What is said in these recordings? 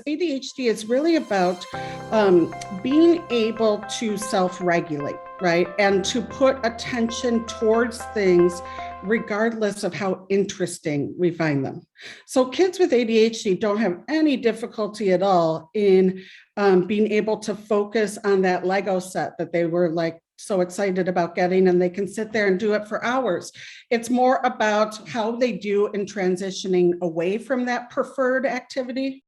ADHD is really about being able to self-regulate, right? And to put attention towards things regardless of how interesting we find them. So kids with ADHD don't have any difficulty at all in being able to focus on that Lego set that they were like so excited about getting, and they can sit there and do it for hours. It's more about how they do in transitioning away from that preferred activity.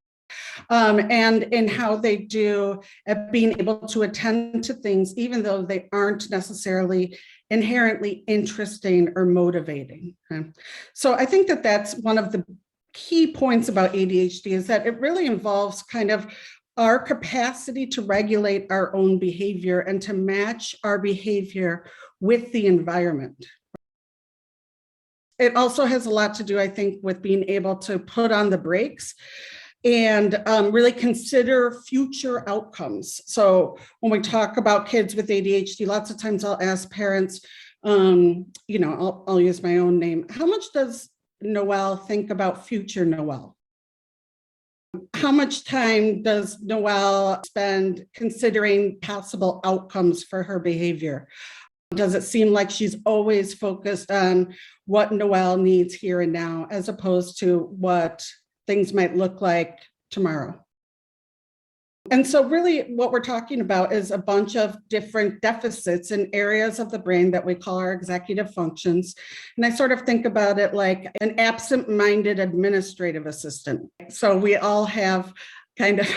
And in how they do at being able to attend to things, even though they aren't necessarily inherently interesting or motivating. Okay? So I think that that's one of the key points about ADHD is that it really involves kind of our capacity to regulate our own behavior and to match our behavior with the environment. It also has a lot to do, I think, with being able to put on the brakes and really consider future outcomes. So when we talk about kids with ADHD, lots of times I'll ask parents, I'll use my own name. How much does Noelle think about future Noelle? How much time does Noelle spend considering possible outcomes for her behavior? Does it seem like she's always focused on what Noelle needs here and now, as opposed to what things might look like tomorrow? And so really what we're talking about is a bunch of different deficits in areas of the brain that we call our executive functions. And I sort of think about it like an absent-minded administrative assistant. So we all have kind of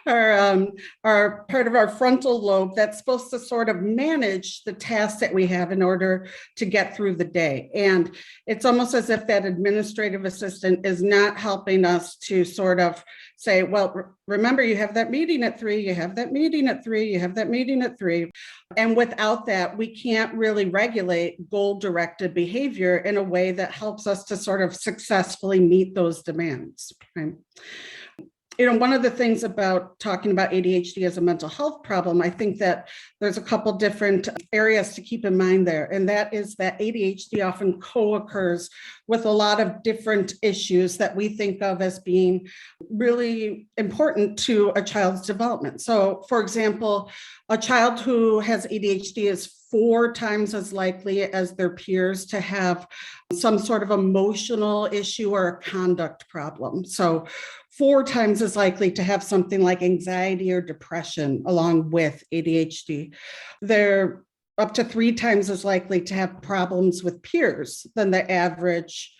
our part of our frontal lobe that's supposed to sort of manage the tasks that we have in order to get through the day. And it's almost as if that administrative assistant is not helping us to sort of say, well, remember, you have that meeting at 3, you have that meeting at 3, you have that meeting at 3. And without that, we can't really regulate goal-directed behavior in a way that helps us to sort of successfully meet those demands. Right? One of the things about talking about ADHD as a mental health problem, I think that there's a couple different areas to keep in mind there. And that is that ADHD often co-occurs with a lot of different issues that we think of as being really important to a child's development. So for example, a child who has ADHD is 4 times as likely as their peers to have some sort of emotional issue or a conduct problem. So 4 times as likely to have something like anxiety or depression along with ADHD. They're up to 3 times as likely to have problems with peers than the average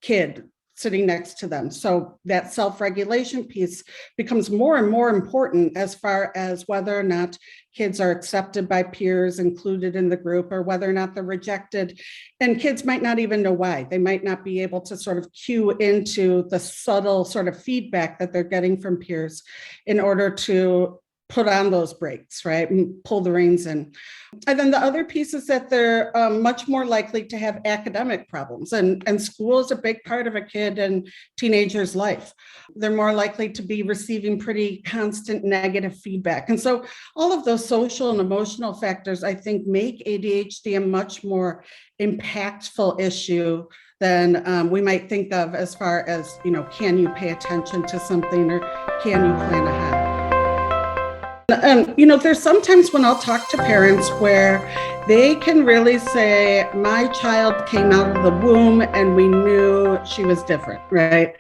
kid sitting next to them. So that self-regulation piece becomes more and more important as far as whether or not kids are accepted by peers, included in the group, or whether or not they're rejected. And kids might not even know why. They might not be able to sort of cue into the subtle sort of feedback that they're getting from peers in order to put on those brakes, right, and pull the reins in. And then the other piece is that they're much more likely to have academic problems. And school is a big part of a kid and teenager's life. They're more likely to be receiving pretty constant negative feedback. And so all of those social and emotional factors, I think, make ADHD a much more impactful issue than we might think of as far as, can you pay attention to something or can you plan ahead? There's sometimes when I'll talk to parents where they can really say, my child came out of the womb and we knew she was different, right?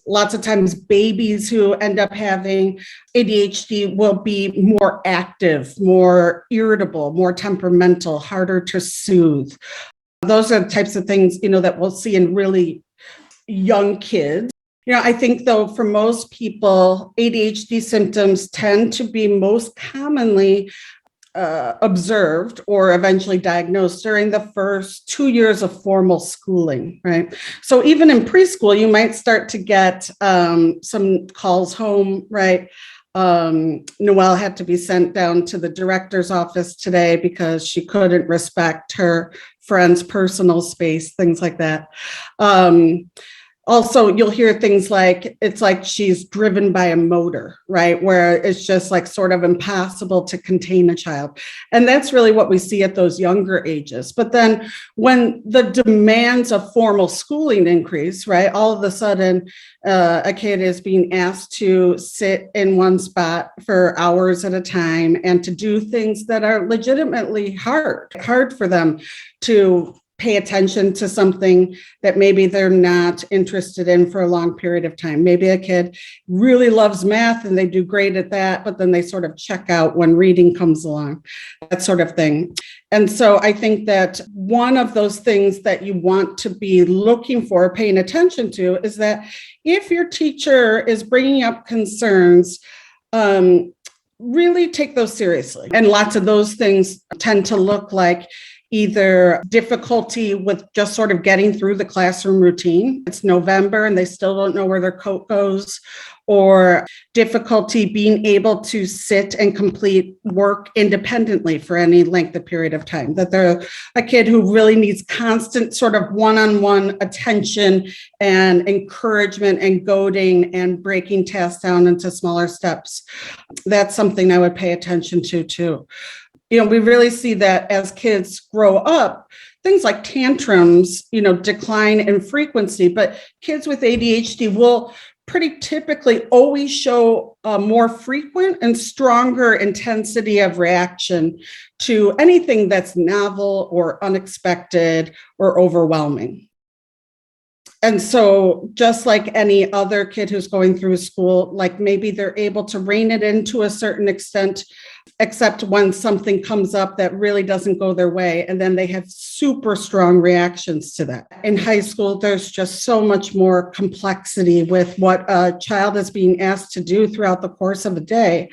Lots of times babies who end up having ADHD will be more active, more irritable, more temperamental, harder to soothe. Those are the types of things, that we'll see in really young kids. I think, though, for most people, ADHD symptoms tend to be most commonly observed or eventually diagnosed during the first 2 years of formal schooling, right? So even in preschool, you might start to get some calls home, right? Noelle had to be sent down to the director's office today because she couldn't respect her friend's personal space, things like that. Also, you'll hear things like, it's like she's driven by a motor, right? Where it's just like sort of impossible to contain a child. And that's really what we see at those younger ages. But then when the demands of formal schooling increase, right, all of a sudden a kid is being asked to sit in one spot for hours at a time and to do things that are legitimately hard for them to pay attention to something that maybe they're not interested in for a long period of time. Maybe a kid really loves math and they do great at that, but then they sort of check out when reading comes along, that sort of thing. And so I think that one of those things that you want to be looking for, paying attention to, is that if your teacher is bringing up concerns, really take those seriously. And lots of those things tend to look like either difficulty with just sort of getting through the classroom routine. It's November and they still don't know where their coat goes, or difficulty being able to sit and complete work independently for any length of period of time, that they're a kid who really needs constant sort of one-on-one attention and encouragement and goading and breaking tasks down into smaller steps. That's something I would pay attention to too. We really see that as kids grow up, things like tantrums, decline in frequency, but kids with ADHD will pretty typically always show a more frequent and stronger intensity of reaction to anything that's novel or unexpected or overwhelming. And so just like any other kid who's going through school, like maybe they're able to rein it in to a certain extent, except when something comes up that really doesn't go their way. And then they have super strong reactions to that. In high school, there's just so much more complexity with what a child is being asked to do throughout the course of a day,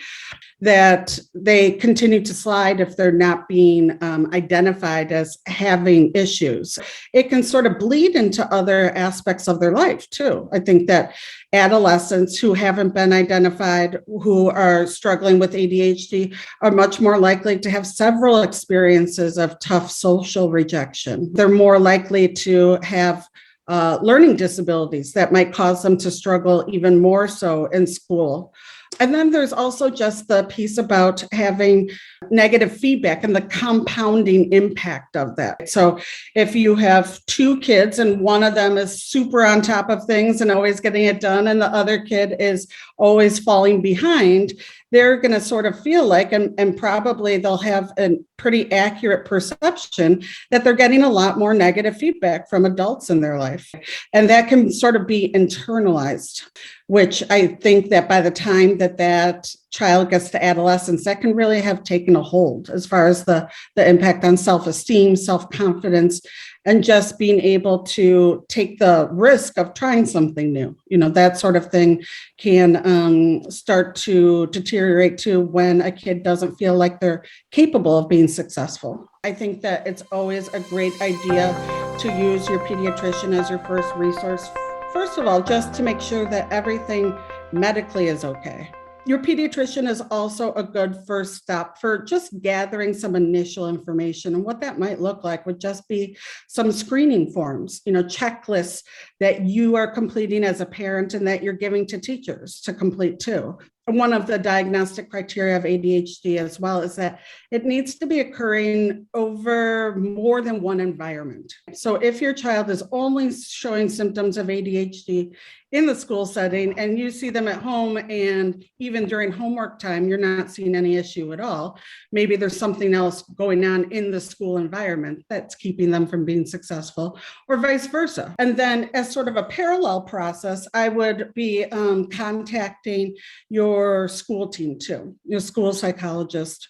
that they continue to slide if they're not being identified as having issues. It can sort of bleed into other aspects of their life too. I think that adolescents who haven't been identified, who are struggling with ADHD, are much more likely to have several experiences of tough social rejection. They're more likely to have learning disabilities that might cause them to struggle even more so in school. And then there's also just the piece about having negative feedback and the compounding impact of that. So if you have two kids and one of them is super on top of things and always getting it done, and the other kid is always falling behind, they're going to sort of feel like, and probably they'll have a pretty accurate perception that they're getting a lot more negative feedback from adults in their life. And that can sort of be internalized, which I think that by the time that child gets to adolescence, that can really have taken a hold as far as the impact on self-esteem, self-confidence, and just being able to take the risk of trying something new. That sort of thing can start to deteriorate too when a kid doesn't feel like they're capable of being successful. I think that it's always a great idea to use your pediatrician as your first resource. First of all, just to make sure that everything medically is okay. Your pediatrician is also a good first step for just gathering some initial information. And what that might look like would just be some screening forms, checklists that you are completing as a parent and that you're giving to teachers to complete too. And one of the diagnostic criteria of ADHD as well is that it needs to be occurring over more than one environment. So if your child is only showing symptoms of ADHD in the school setting and you see them at home, and even during homework time, you're not seeing any issue at all, maybe there's something else going on in the school environment that's keeping them from being successful, or vice versa. And then as sort of a parallel process, I would be contacting your school team too, your school psychologist.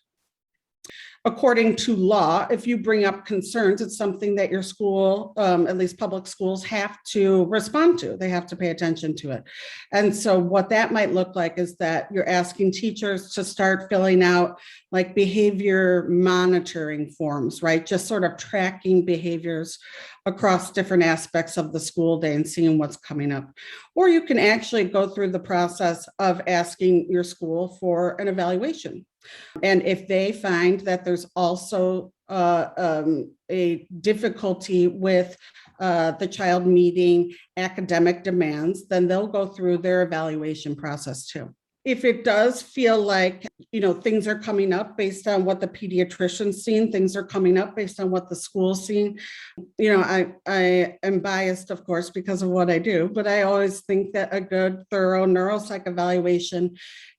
According to law, if you bring up concerns, it's something that your school, at least public schools, have to respond to. They have to pay attention to it. And so what that might look like is that you're asking teachers to start filling out like behavior monitoring forms, right? Just sort of tracking behaviors across different aspects of the school day and seeing what's coming up. Or you can actually go through the process of asking your school for an evaluation. And if they find that there's also a difficulty with the child meeting academic demands, then they'll go through their evaluation process too. If it does feel like, things are coming up based on what the pediatrician's seen, things are coming up based on what the school's seen, I am biased, of course, because of what I do, but I always think that a good, thorough neuropsych evaluation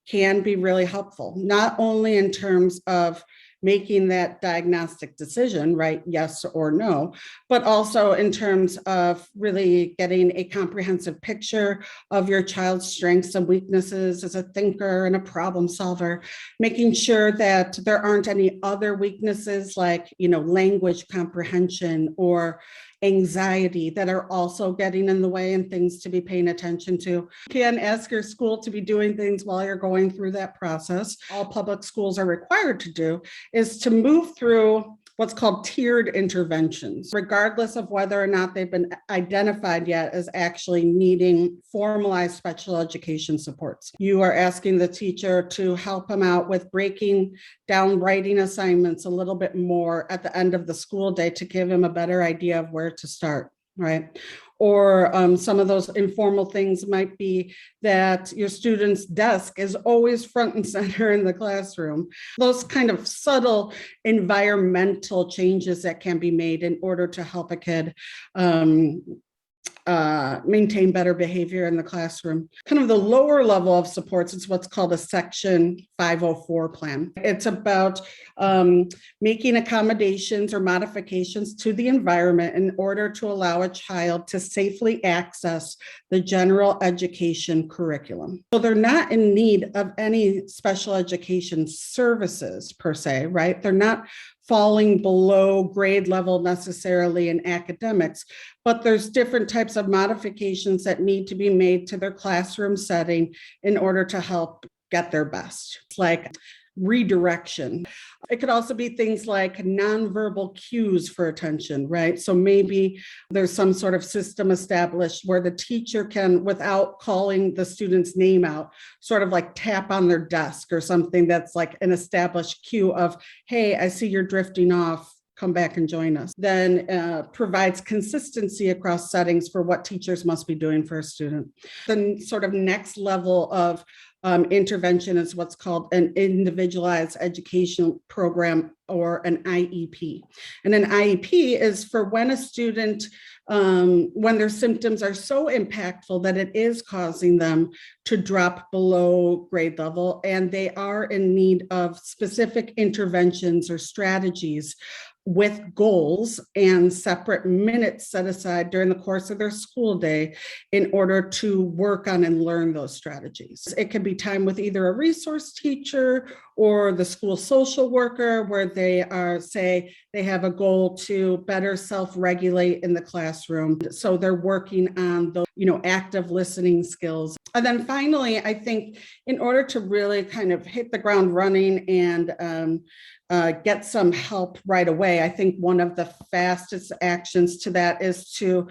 can be really helpful, not only in terms of making that diagnostic decision, right, yes or no, but also in terms of really getting a comprehensive picture of your child's strengths and weaknesses as a thinker and a problem solver, making sure that there aren't any other weaknesses like, language comprehension or anxiety that are also getting in the way and things to be paying attention to. You can ask your school to be doing things while you're going through that process. All public schools are required to do is to move through what's called tiered interventions, regardless of whether or not they've been identified yet as actually needing formalized special education supports. You are asking the teacher to help them out with breaking down writing assignments a little bit more at the end of the school day to give them a better idea of where to start, right? Or some of those informal things might be that your student's desk is always front and center in the classroom. Those kind of subtle environmental changes that can be made in order to help a kid maintain better behavior in the classroom. Kind of the lower level of supports is what's called a Section 504 plan. It's about making accommodations or modifications to the environment in order to allow a child to safely access the general education curriculum. So they're not in need of any special education services per se, right? They're not falling below grade level necessarily in academics, but there's different types of modifications that need to be made to their classroom setting in order to help get their best. It's like redirection. It could also be things like nonverbal cues for attention, right? So maybe there's some sort of system established where the teacher can, without calling the student's name out, sort of like tap on their desk or something that's like an established cue of, hey, I see you're drifting off, come back and join us. Then provides consistency across settings for what teachers must be doing for a student. The sort of next level of intervention is what's called an individualized education program, or an IEP. And an IEP is for when a student, when their symptoms are so impactful that it is causing them to drop below grade level, and they are in need of specific interventions or strategies with goals and separate minutes set aside during the course of their school day in order to work on and learn those strategies. It could be time with either a resource teacher or the school social worker, where they say they have a goal to better self-regulate in the classroom. So they're working on those, active listening skills. And then finally, I think in order to really kind of hit the ground running and get some help right away, I think one of the fastest actions to that is to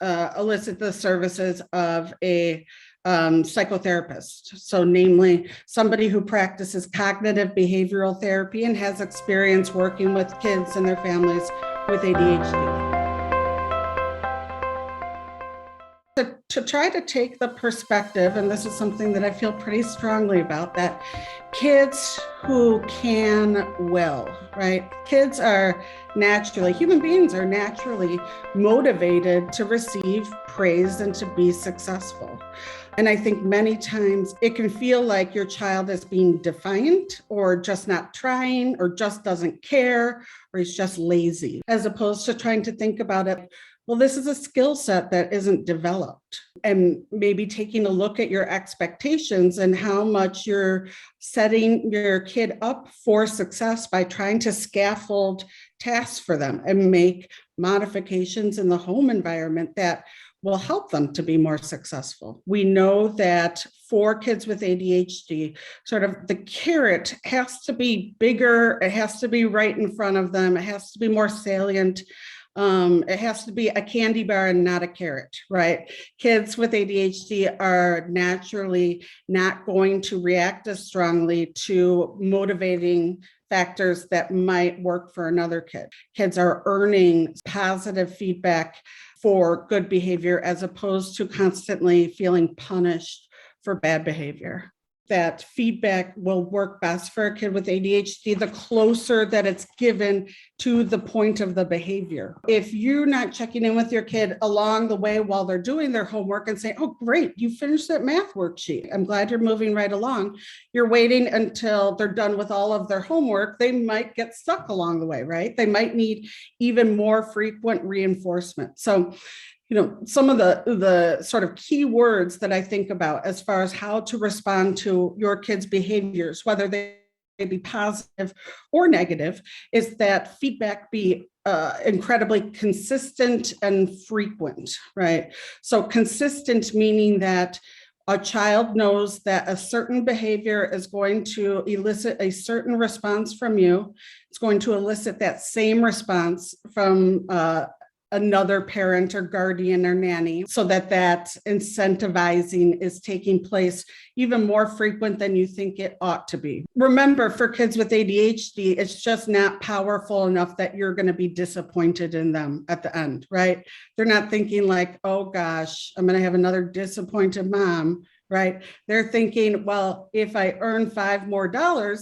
elicit the services of a psychotherapist. So namely, somebody who practices cognitive behavioral therapy and has experience working with kids and their families with ADHD. To try to take the perspective, and this is something that I feel pretty strongly about, that kids who can will, right? Kids are naturally, human beings are naturally motivated to receive praise and to be successful. And I think many times it can feel like your child is being defiant or just not trying or just doesn't care or he's just lazy, as opposed to trying to think about it. Well, this is a skill set that isn't developed, and maybe taking a look at your expectations and how much you're setting your kid up for success by trying to scaffold tasks for them and make modifications in the home environment that will help them to be more successful. We know that for kids with ADHD, sort of the carrot has to be bigger, it has to be right in front of them, it has to be more salient. It has to be a candy bar and not a carrot, right? Kids with ADHD are naturally not going to react as strongly to motivating factors that might work for another kid. Kids are earning positive feedback for good behavior as opposed to constantly feeling punished for bad behavior. That feedback will work best for a kid with ADHD the closer that it's given to the point of the behavior. If you're not checking in with your kid along the way while they're doing their homework and saying, oh, great, you finished that math worksheet, I'm glad you're moving right along. You're waiting until they're done with all of their homework. They might get stuck along the way, right? They might need even more frequent reinforcement. So some of the sort of key words that I think about as far as how to respond to your kids' behaviors, whether they be positive or negative, is that feedback be incredibly consistent and frequent, right? So consistent meaning that a child knows that a certain behavior is going to elicit a certain response from you. It's going to elicit that same response from another parent or guardian or nanny, so that incentivizing is taking place even more frequent than you think it ought to be. Remember, for kids with ADHD, it's just not powerful enough that you're going to be disappointed in them at the end, right? They're not thinking like, oh gosh, I'm going to have another disappointed mom, right? They're thinking, well, if I earn $5 more,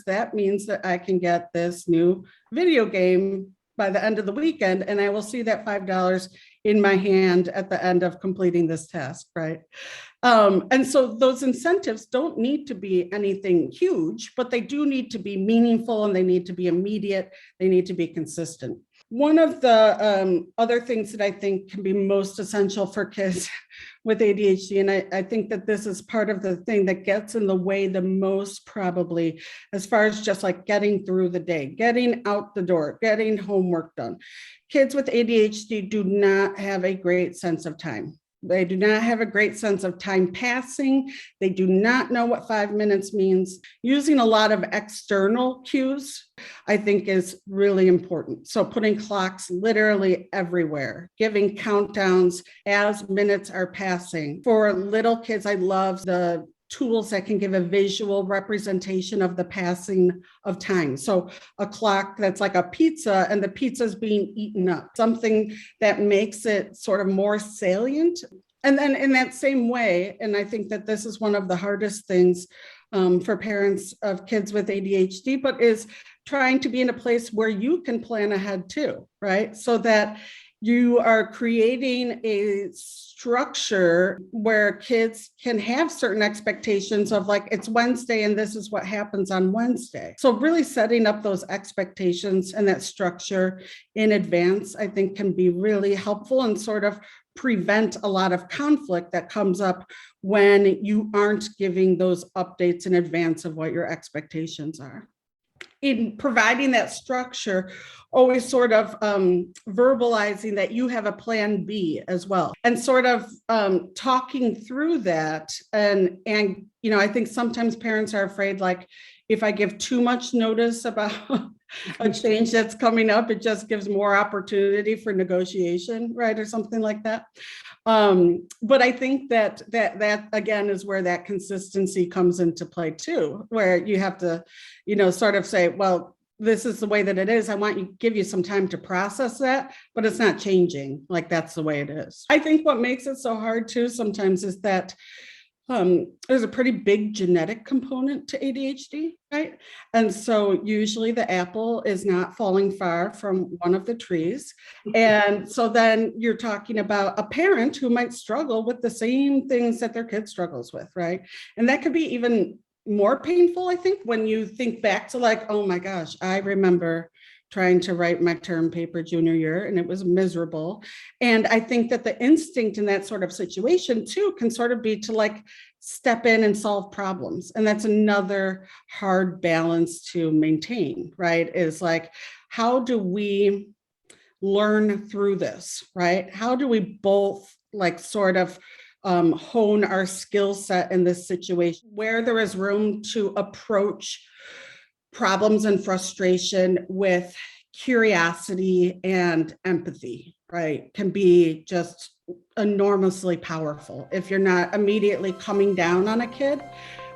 that means that I can get this new video game by the end of the weekend, and I will see that $5 in my hand at the end of completing this task, right? And so those incentives don't need to be anything huge, but they do need to be meaningful, and they need to be immediate. They need to be consistent. One of the other things that I think can be most essential for kids with ADHD, and I think that this is part of the thing that gets in the way the most, probably, as far as just like getting through the day, getting out the door, getting homework done. Kids with ADHD do not have a great sense of time. They do not have a great sense of time passing. They do not know what 5 minutes means. Using a lot of external cues, I think, is really important. So putting clocks literally everywhere, giving countdowns as minutes are passing. For little kids, I love the tools that can give a visual representation of the passing of time. So a clock that's like a pizza, and the pizza is being eaten up, something that makes it sort of more salient. And then in that same way, and I think that this is one of the hardest things for parents of kids with ADHD, but is trying to be in a place where you can plan ahead too, right? So that you are creating a structure where kids can have certain expectations of like, it's Wednesday and this is what happens on Wednesday. So really setting up those expectations and that structure in advance, I think, can be really helpful and sort of prevent a lot of conflict that comes up when you aren't giving those updates in advance of what your expectations are. In providing that structure, always sort of verbalizing that you have a plan B as well, and sort of talking through that. And I think sometimes parents are afraid, like, if I give too much notice about a change that's coming up, it just gives more opportunity for negotiation, right? Or something like that. But I think that again is where that consistency comes into play too, where you have to, sort of say, well, this is the way that it is. I want you give you some time to process that, but it's not changing. Like, that's the way it is. I think what makes it so hard too sometimes is that there's a pretty big genetic component to ADHD, right? And so usually the apple is not falling far from one of the trees. And so then you're talking about a parent who might struggle with the same things that their kid struggles with, right? And that could be even more painful, I think, when you think back to like, oh my gosh, I remember trying to write my term paper junior year, and it was miserable. And I think that the instinct in that sort of situation too can sort of be to like step in and solve problems. And that's another hard balance to maintain, right? Is like, how do we learn through this, right? How do we both like sort of hone our skill set in this situation where there is room to approach problems and frustration with curiosity and empathy, right, can be just enormously powerful if you're not immediately coming down on a kid,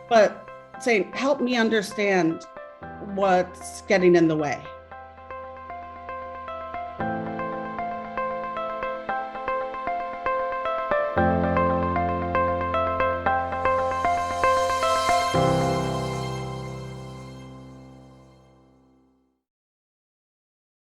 but saying, help me understand what's getting in the way.